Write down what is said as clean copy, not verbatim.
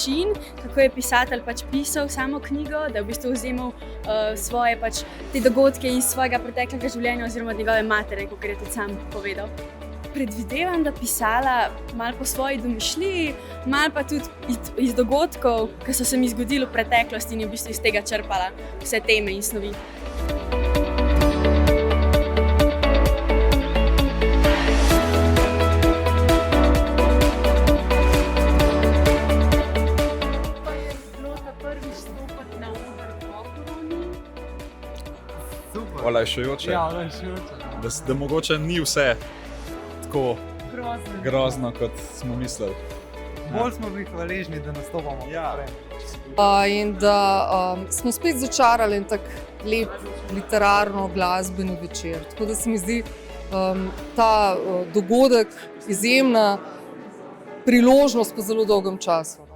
način, kako je pisatelj pač pisal samo knjigo, da je v bistvu vzemal svoje pač te dogodke iz svojega preteklega življenja oziroma od njegove matere, kot je tudi sam povedal. Predvidevam, da pisala malo po svoji domišljiji, malo pa tudi iz dogodkov, ki so se mi zgodili v preteklosti in je v bistvu iz tega črpala vse teme in snovi. Olajšujoče. Ja, olajšujoče. Da mogoče ni vse tako grozno, kot smo mislili. Bolj smo bili hvaležni, da nastopamo. Ja. In da smo spet začarali en tak lep literarno-glasbeni večer. Tako da se mi zdi ta dogodek izjemna priložnost po zelo dolgem času.